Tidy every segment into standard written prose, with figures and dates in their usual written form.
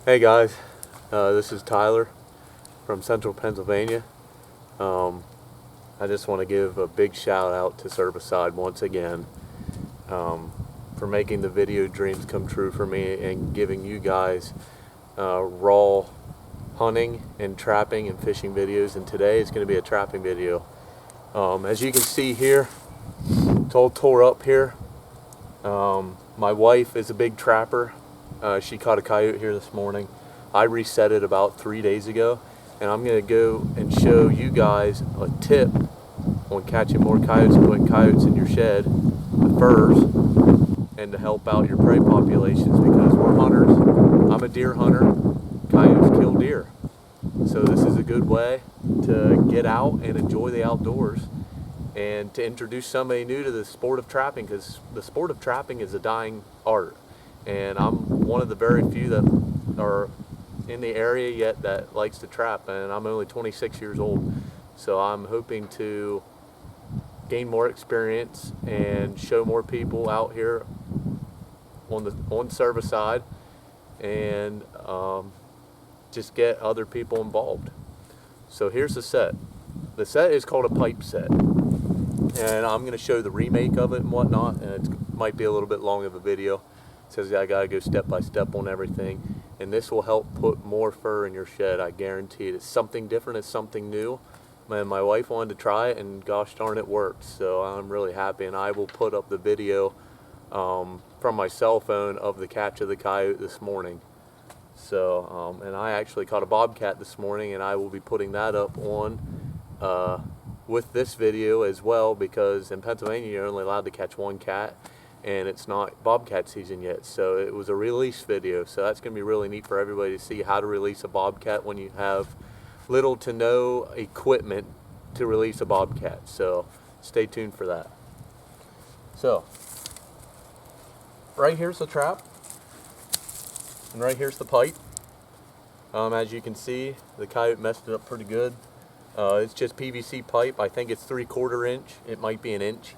Hey guys, this is Tyler from Central Pennsylvania. I just want to give a big shout out to Cervicide once again for making the video dreams come true for me and giving you guys raw hunting and trapping and fishing videos. And today is going to be a trapping video. As you can see here, it's all tore up here. My wife is a big trapper. She caught a coyote here this morning. I reset it about 3 days ago, and I'm going to go and show you guys a tip on catching more coyotes and putting coyotes in your shed, the furs, and to help out your prey populations, because we're hunters. I'm a deer hunter. Coyotes kill deer. So this is a good way to get out and enjoy the outdoors and to introduce somebody new to the sport of trapping, because the sport of trapping is a dying art. And I'm one of the very few that are in the area yet that likes to trap, and I'm only 26 years old. So I'm hoping to gain more experience and show more people out here on Cervicide, and just get other people involved. So here's the set. The set is called a pipe set, and I'm going to show the remake of it and whatnot, and it might be a little bit long of a video. Says I gotta go step by step on everything, and this will help put more fur in your shed. I guarantee it. It's something different. It's something new. Man, my wife wanted to try it, and gosh darn, it worked. So I'm really happy, and I will put up the video from my cell phone of the catch of the coyote this morning. So and I actually caught a bobcat this morning, and I will be putting that up on with this video as well, because in Pennsylvania you're only allowed to catch one cat, and it's not bobcat season yet. So it was a release video, so that's going to be really neat for everybody to see how to release a bobcat when you have little to no equipment to release a bobcat. So stay tuned for that. So right here's the trap, and right here's the pipe. As you can see, the coyote messed it up pretty good. It's just PVC pipe. I think it's 3/4 inch. It might be an inch.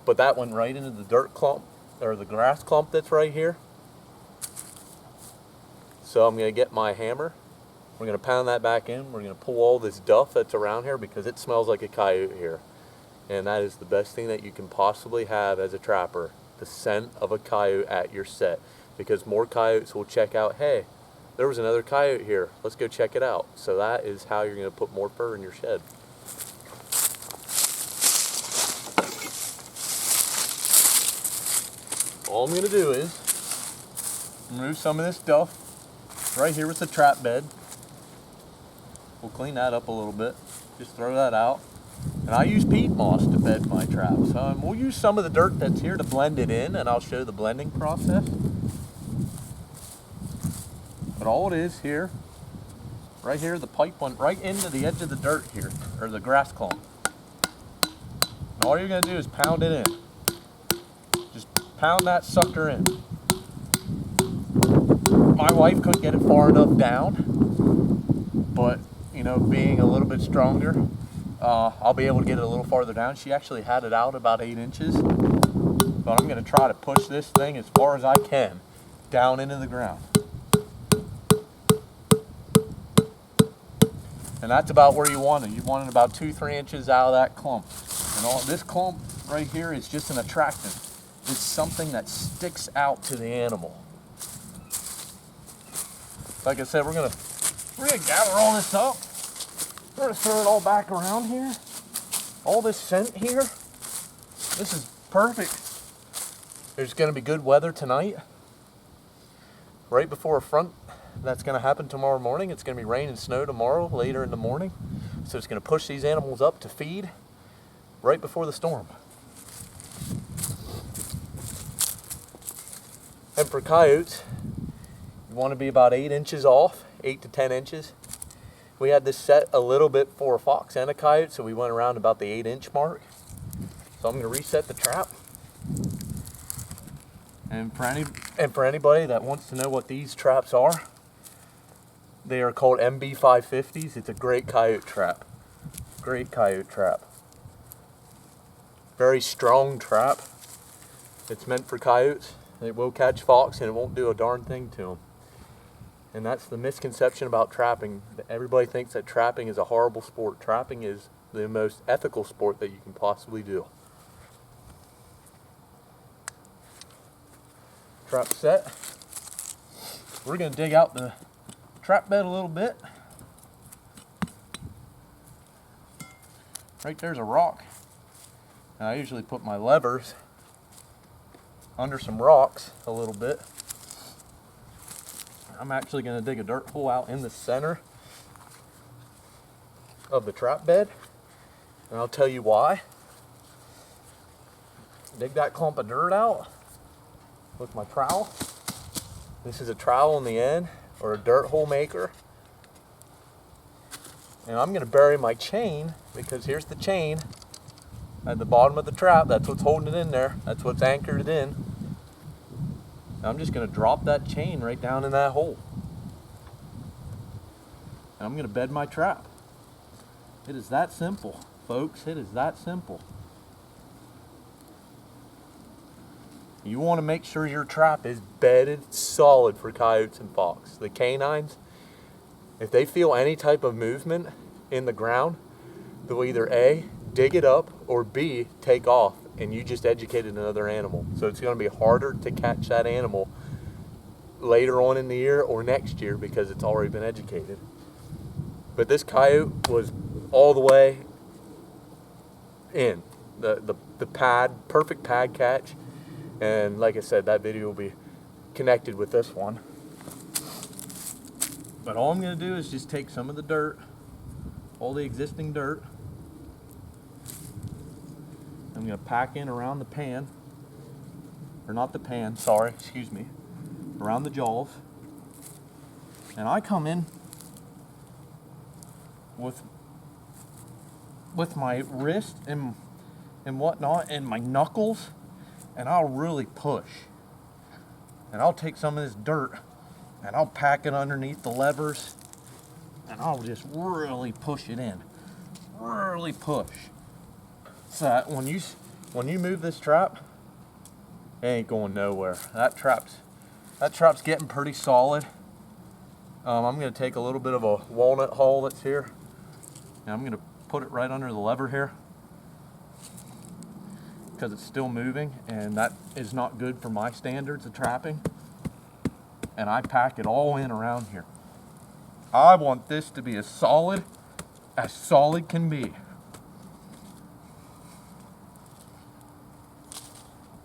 But that went right into the dirt clump, or the grass clump that's right here. So I'm going to get my hammer. We're going to pound that back in. We're going to pull all this duff that's around here, because it smells like a coyote here. And that is the best thing that you can possibly have as a trapper, the scent of a coyote at your set. Because more coyotes will check out, hey, there was another coyote here. Let's go check it out. So that is how you're going to put more fur in your shed. All I'm going to do is remove some of this duff. Right here was the trap bed. We'll clean that up a little bit. Just throw that out. And I use peat moss to bed my traps. We'll use some of the dirt that's here to blend it in, and I'll show the blending process. But all it is here, right here, the pipe went right into the edge of the dirt here, or the grass clump. And all you're going to do is pound it in. Pound that sucker in. My wife couldn't get it far enough down, but you know, being a little bit stronger, I'll be able to get it a little farther down. She actually had it out about 8 inches, but I'm going to try to push this thing as far as I can down into the ground. And that's about where you want it. You want it about 2-3 inches out of that clump. And all this clump right here is just an attractant. It's something that sticks out to the animal. Like I said, we're gonna gather all this up. We're gonna throw it all back around here. All this scent here. This is perfect. There's gonna be good weather tonight. Right before a front that's gonna happen tomorrow morning. It's gonna be rain and snow tomorrow, later in the morning. So it's gonna push these animals up to feed right before the storm. And for coyotes, you want to be about 8 inches off, 8 to 10 inches. We had this set a little bit for a fox and a coyote, so we went around about the 8-inch mark. So I'm going to reset the trap. And for anybody that wants to know what these traps are, they are called MB550s. It's a great coyote trap. Great coyote trap. Very strong trap. It's meant for coyotes. It will catch fox, and it won't do a darn thing to them. And that's the misconception about trapping. Everybody thinks that trapping is a horrible sport. Trapping is the most ethical sport that you can possibly do. Trap set. We're going to dig out the trap bed a little bit. Right there's a rock. And I usually put my levers under some rocks a little bit. I'm actually going to dig a dirt hole out in the center of the trap bed, and I'll tell you why. Dig that clump of dirt out with my trowel. This is a trowel on the end, or a dirt hole maker. And I'm going to bury my chain, because here's the chain at the bottom of the trap. That's what's holding it in there. That's what's anchored it in. I'm just going to drop that chain right down in that hole. And I'm going to bed my trap. It is that simple, folks. It is that simple. You want to make sure your trap is bedded solid for coyotes and fox. The canines, if they feel any type of movement in the ground, they'll either A, dig it up, or B, take off, and you just educated another animal. So it's going to be harder to catch that animal later on in the year or next year because it's already been educated. But this coyote was all the way in. The pad, perfect pad catch. And like I said, that video will be connected with this one. But all I'm going to do is just take some of the dirt, all the existing dirt. I'm going to pack in around the pan, or not the pan, sorry, excuse me, around the jaws. And I come in with my wrist and whatnot and my knuckles, and I'll really push. And I'll take some of this dirt and I'll pack it underneath the levers, and I'll just really push it in. Really push. So that when you move this trap, it ain't going nowhere. That trap's getting pretty solid. I'm going to take a little bit of a walnut hole that's here, and I'm going to put it right under the lever here because it's still moving, and that is not good for my standards of trapping. And I pack it all in around here. I want this to be as solid can be.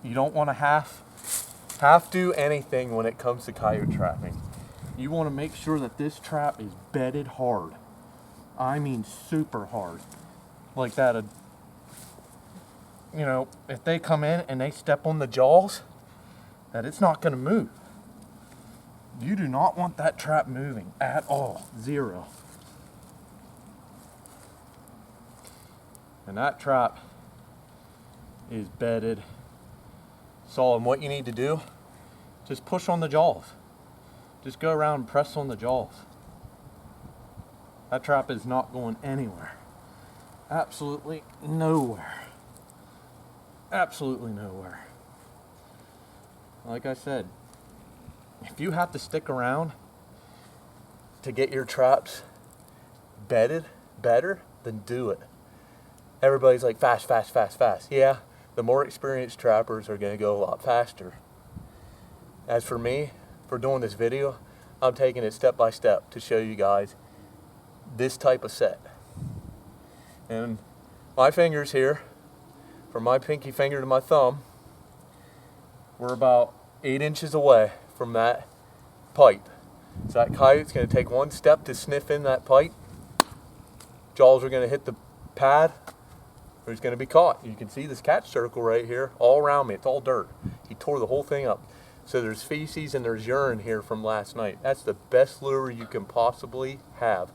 You don't want to half do anything when it comes to coyote trapping. You want to make sure that this trap is bedded hard. I mean super hard. Like that, you know, if they come in and they step on the jaws, that it's not going to move. You do not want that trap moving at all. Zero. And that trap is bedded solid. And what you need to do, just push on the jaws. Just go around and press on the jaws. That trap is not going anywhere. Absolutely nowhere. Absolutely nowhere. Like I said, if you have to stick around to get your traps bedded better, then do it. Everybody's like fast, fast, fast, fast. Yeah, the more experienced trappers are going to go a lot faster. As for me, for doing this video, I'm taking it step by step to show you guys this type of set. And my fingers here, from my pinky finger to my thumb, we're about 8 inches away from that pipe. So that coyote's going to take one step to sniff in that pipe. Jaws are going to hit the pad, or he's going to be caught. You can see this catch circle right here all around me. It's all dirt. He tore the whole thing up. So there's feces and there's urine here from last night. That's the best lure you can possibly have.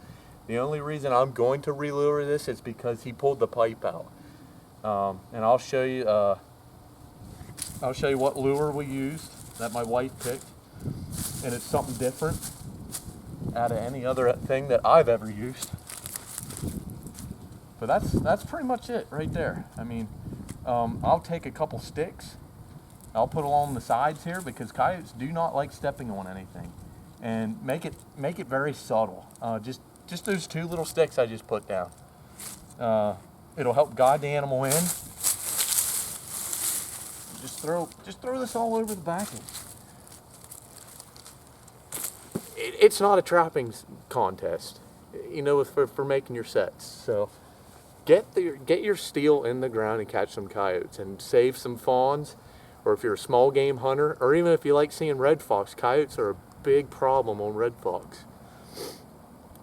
The only reason I'm going to re-lure this is because he pulled the pipe out. And I'll show you what lure we used that my wife picked, and it's something different out of any other thing that I've ever used. But that's pretty much it right there. I mean, I'll take a couple sticks, I'll put along the sides here because coyotes do not like stepping on anything. and make it very subtle. Just those 2 little sticks I just put down. It'll help guide the animal in. Just throw this all over the backing. It's not a trapping contest, you know, for making your sets. So get your steel in the ground and catch some coyotes, and save some fawns. Or if you're a small game hunter, or even if you like seeing red fox, coyotes are a big problem on red fox.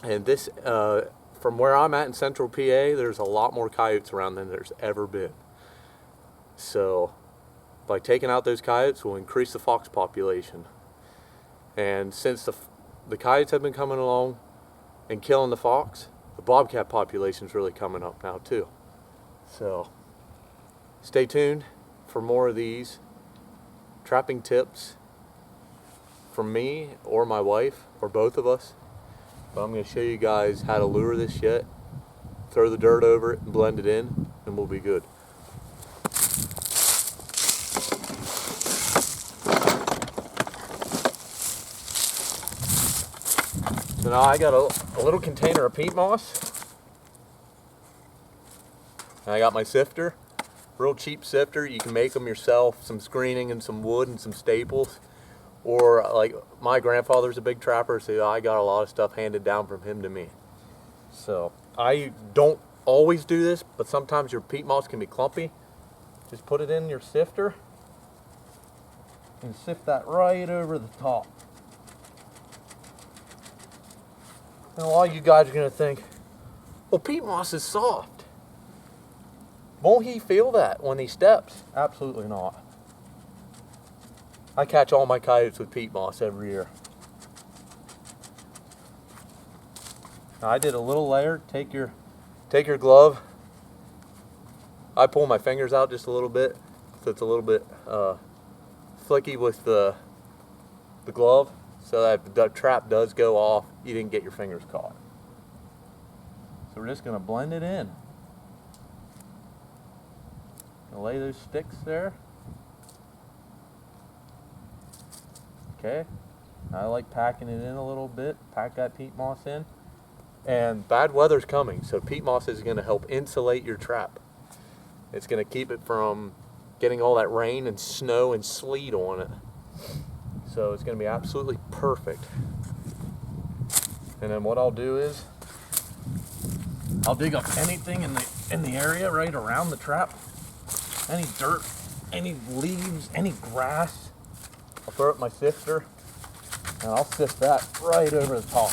And this, from where I'm at in central PA, there's a lot more coyotes around than there's ever been. So by taking out those coyotes, we'll increase the fox population. And since the coyotes have been coming along and killing the fox, the bobcat population is really coming up now too. So stay tuned for more of these trapping tips from me or my wife or both of us. But I'm going to show you guys how to lure this shit, throw the dirt over it and blend it in, and we'll be good. So now I got a little container of peat moss, and I got my sifter. Real cheap sifter. You can make them yourself, some screening and some wood and some staples. Or like my grandfather's a big trapper, so I got a lot of stuff handed down from him to me. So I don't always do this, but sometimes your peat moss can be clumpy. Just put it in your sifter and sift that right over the top. And a lot of you guys are going to think, well, peat moss is soft. Won't he feel that when he steps? Absolutely not. I catch all my coyotes with peat moss every year. Now I did a little layer. Take your glove. I pull my fingers out just a little bit, so it's a little bit flicky with the glove, so that if the trap does go off, you didn't get your fingers caught. So we're just going to blend it in. Lay those sticks there. Okay. I like packing it in a little bit. Pack that peat moss in. And bad weather's coming, so peat moss is going to help insulate your trap. It's going to keep it from getting all that rain and snow and sleet on it. So it's going to be absolutely perfect. And then what I'll do is I'll dig up anything in the area right around the trap. Any dirt, any leaves, any grass. I'll throw it in my sifter and I'll sift that right over the top.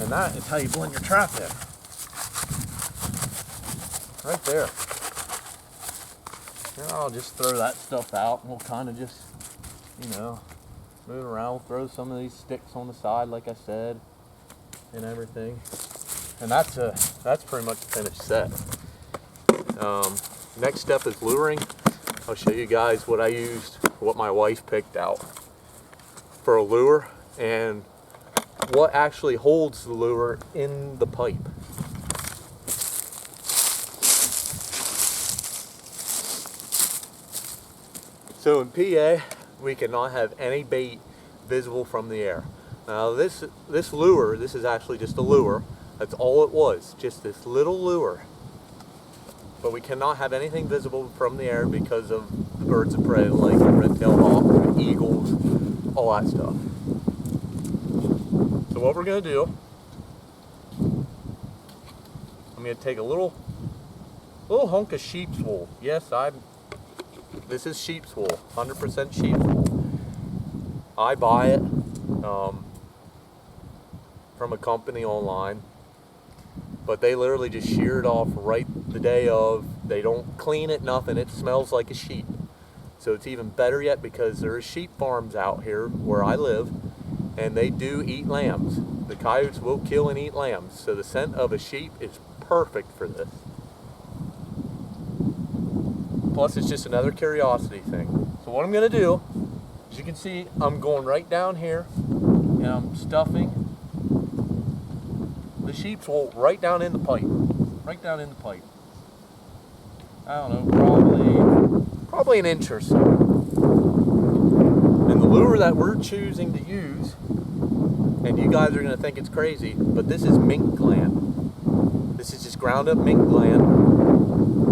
And that is how you blend your trap in. Right there. And I'll just throw that stuff out and we'll kind of just, you know, move around. We'll throw some of these sticks on the side like I said and everything. And that's pretty much a finished set. Next step is luring. I'll show you guys what I used, what my wife picked out for a lure, and what actually holds the lure in the pipe. So in PA, we cannot have any bait visible from the air. Now this lure, this is actually just a lure. That's all it was, just this little lure. But we cannot have anything visible from the air because of the birds of prey like the red-tailed hawk, eagles, all that stuff. So what we're going to do, I'm going to take a little hunk of sheep's wool. Yes, this is sheep's wool, 100% sheep's wool. I buy it from a company online. But they literally just shear it off right the day of. They don't clean it, nothing. It smells like a sheep. So it's even better yet because there are sheep farms out here where I live, and they do eat lambs. The coyotes will kill and eat lambs. So the scent of a sheep is perfect for this. Plus it's just another curiosity thing. So what I'm going to do, as you can see, I'm going right down here, and I'm stuffing the sheep's wool right down in the pipe. Right down in the pipe. I don't know, probably an inch or so. And lure that we're choosing to use, and you guys are going to think it's crazy, but this is mink gland. This is just ground up mink gland,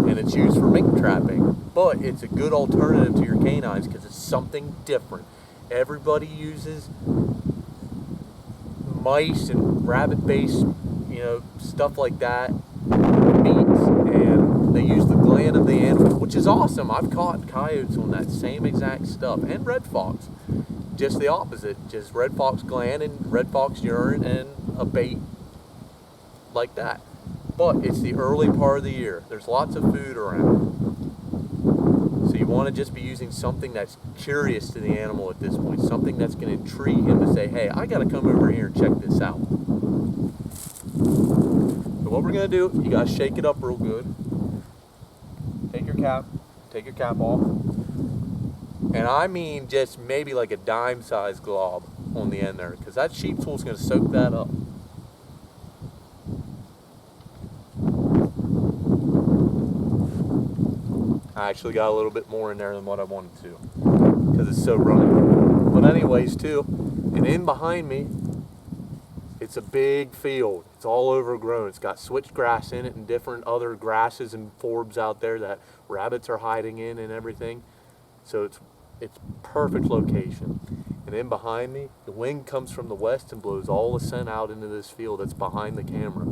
and it's used for mink trapping. But it's a good alternative to your canines because it's something different. Everybody uses mice and rabbit-based, stuff like that, meats, and they use the gland of the animal, which is awesome. I've caught coyotes on that same exact stuff, and red fox. Just the opposite, just red fox gland and red fox urine and a bait like that. But it's the early part of the year. There's lots of food around. So you want to just be using something that's curious to the animal at this point, something that's going to intrigue him to say, hey, I got to come over here and check this out. So what we're going to do, you got to shake it up real good. Take your cap off. And I mean just maybe like a dime-sized glob on the end there, because that sheep's wool is going to soak that up. I actually got a little bit more in there than what I wanted to, because it's so runny. But anyways, too, and in behind me, it's a big field. It's all overgrown. It's got switchgrass in it and different other grasses and forbs out there that rabbits are hiding in and everything. So it's perfect location. And in behind me, the wind comes from the west and blows all the scent out into this field that's behind the camera.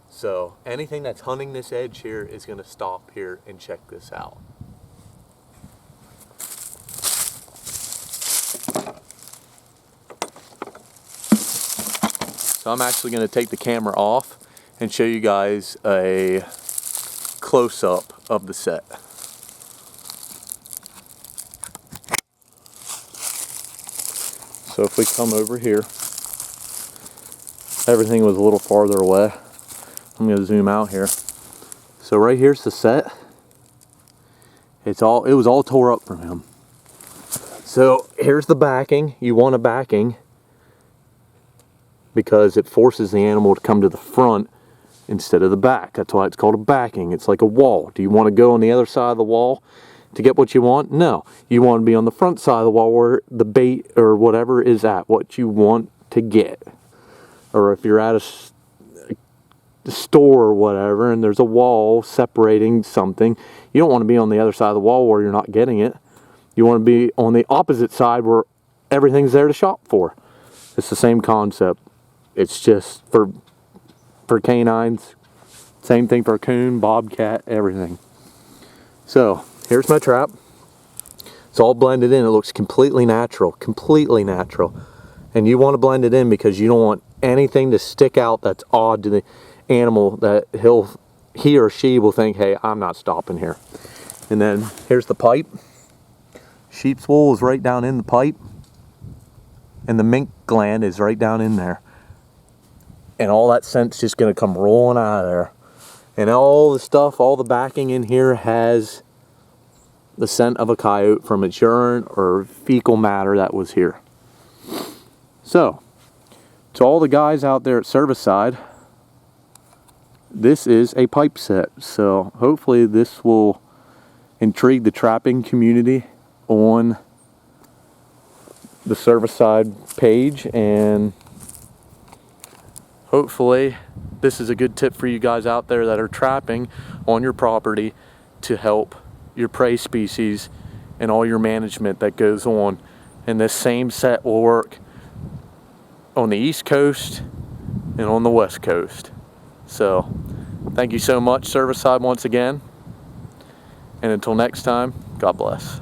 So anything that's hunting this edge here is going to stop here and check this out. So I'm actually going to take the camera off and show you guys a close-up of the set. So if we come over here, everything was a little farther away. I'm going to zoom out here. So right here's the set. It was all tore up from him. So here's the backing. You want a backing because it forces the animal to come to the front instead of the back. That's why it's called a backing. It's like a wall. Do you want to go on the other side of the wall to get what you want? No. You want to be on the front side of the wall where the bait or whatever is at, what you want to get. Or if you're at a store or whatever and there's a wall separating something, you don't want to be on the other side of the wall where you're not getting it. You want to be on the opposite side where everything's there to shop for. It's the same concept. It's just for canines. Same thing for coon, bobcat, everything. So here's my trap. It's all blended in. It looks completely natural, and you want to blend it in because you don't want anything to stick out that's odd to the animal, that he or she will think, hey, I'm not stopping here. And then here's the pipe. Sheep's wool is right down in the pipe, and the mink gland is right down in there, and all that scent's just going to come rolling out of there. And all the stuff, all the backing in here has the scent of a coyote from its urine or fecal matter that was here. So to all the guys out there at Servicide, this is a pipe set. So hopefully this will intrigue the trapping community on the Servicide page, and hopefully this is a good tip for you guys out there that are trapping on your property to help your prey species and all your management that goes on. And this same set will work on the East Coast and on the West Coast. So thank you so much, Servicide, once again. And until next time, God bless.